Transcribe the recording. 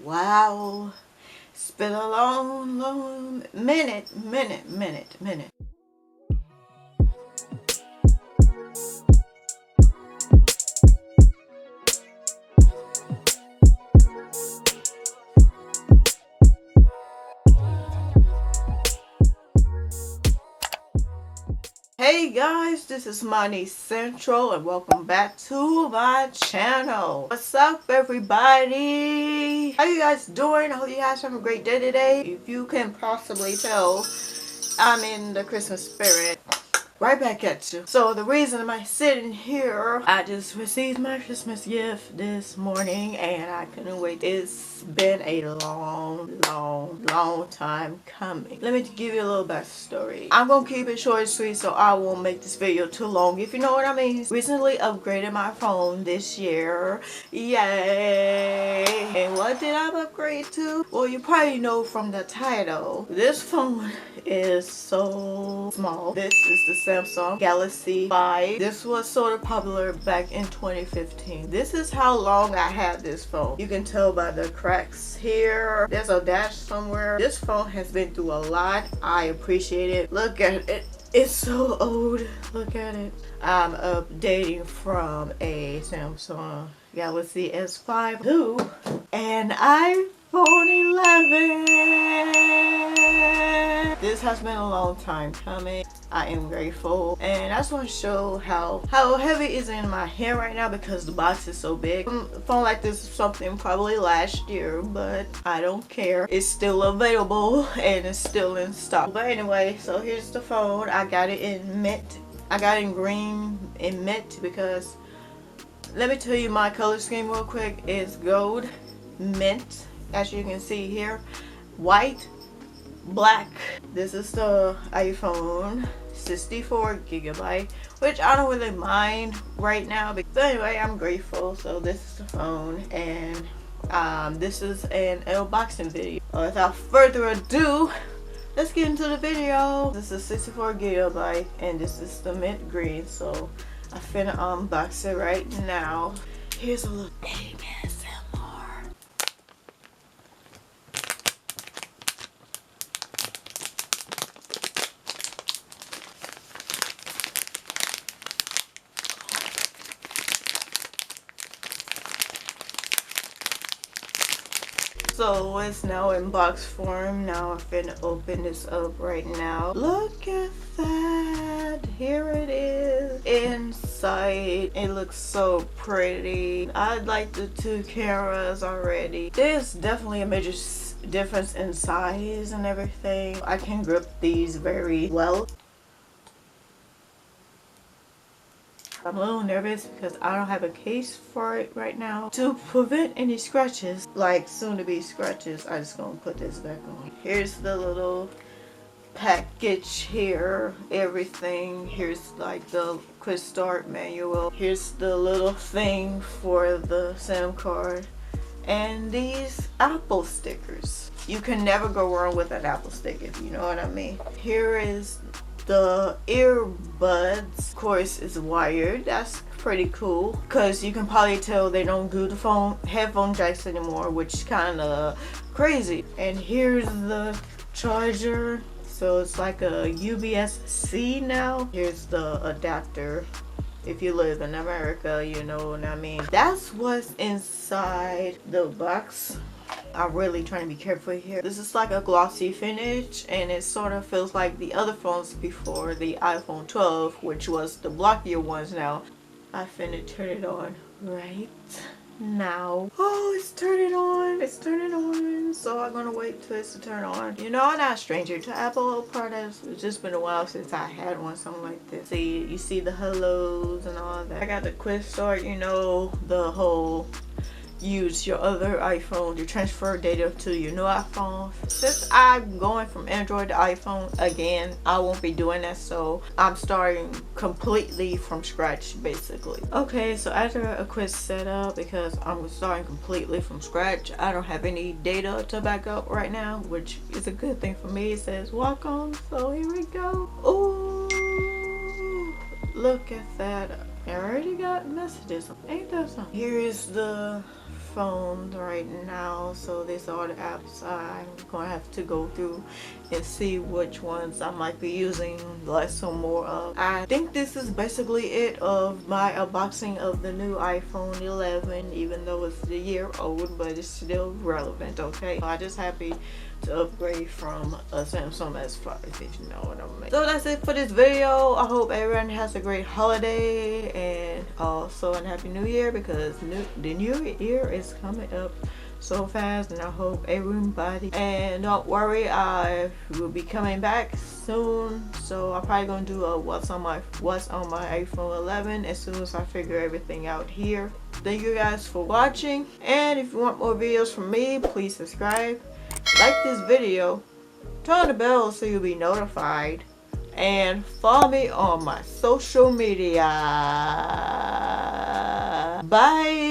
Wow, it's been a long minute. Hey guys, this is MonyCentral and welcome back to my channel. What's up everybody? How you guys doing? I hope you guys have a great day today. If you can possibly tell, I'm in the Christmas spirit. Right back at you. So the reason I'm sitting here, I just received my Christmas gift this morning and I couldn't wait. It's been a long time coming. Let me give you a little backstory. I'm gonna keep it short and sweet so I won't make this video too long, if you know what I mean. Recently upgraded my phone this year. Yay! And what did I upgrade to? Well, you probably know from the title. This phone is so small. This is the Samsung Galaxy 5. This was sort of popular back in 2015. This is how long I had this phone. You can tell by the cracks here. There's a dash somewhere. This phone has been through a lot. I appreciate it. Look at it. It's so old. Look at it. I'm updating from a Samsung Galaxy S5 to an iPhone 11. This has been a long time coming. I am grateful, and I just want to show how heavy it is in my hand right now because the box is so big. A phone like this is something probably last year, but I don't care. It's still available and it's still in stock. But anyway, so here's the phone. I got it in mint. I got it in green and mint because let me tell you my color scheme real quick. It's gold, mint, as you can see here, white, black. This is the iPhone 64GB, which I don't really mind right now. But anyway, I'm grateful. So this is the phone, and this is an unboxing video. Without further ado, let's get into the video. This is 64GB, and this is the mint green. So I finna unbox it right now. Here's a little ASMR. So it's now in box form. Now I'm finna open this up right now. Look at that. Here it is inside. It looks so pretty. I like the two cameras already. There's definitely a major difference in size and everything. I can grip these very well. I'm a little nervous because I don't have a case for it right now. To prevent any scratches, like soon to be scratches, I'm just gonna put this back on. Here's the little package here, everything. Here's like the quick start manual. Here's the little thing for the SIM card. And these Apple stickers. You can never go wrong with an Apple sticker, if you know what I mean. Here is the earbuds. Of course, it's wired. That's pretty cool because you can probably tell they don't do the headphone jacks anymore, which is kind of crazy. And here's the charger. So it's like a USB-C now. Here's the adapter. If you live in America, you know what I mean. That's what's inside the box. I'm really trying to be careful here. This is like a glossy finish, and it sort of feels like the other phones before the iPhone 12, which was the blockier ones. Now I finna turn it on right now. Oh, it's turning on. It's turning on. So I'm gonna wait till it's to turn on. You know, I'm not a stranger to Apple products. It's just been a while since I had one, something like this. See, you see the hellos and all that. I got the quick start, you know, the whole use your other iPhone to transfer data to your new iPhone. Since I'm going from Android to iPhone again, I won't be doing that, so I'm starting completely from scratch basically. Okay, so after a quick setup, because I'm starting completely from scratch, I don't have any data to back up right now, which is a good thing for me. It says welcome, so here we go. Ooh, look at that. I already got messages. Ain't that something? Here is the iPhone right now, so these are the apps I'm gonna have to go through and see which ones I might be using less or more of. I think this is basically it of my unboxing of the new iPhone 11, even though it's a year old, but it's still relevant. Okay, I'm just happy to upgrade from a Samsung S5, if you know what I mean. So that's it for this video. I hope everyone has a great holiday and also a happy new year, because the new year is coming up so fast, and I hope everybody, and don't worry, I will be coming back soon, so I'm probably gonna do a what's on my iPhone 11 as soon as I figure everything out here. Thank you guys for watching, and if you want more videos from me, please subscribe, like this video, turn on the bell so you'll be notified, and follow me on my social media. Bye.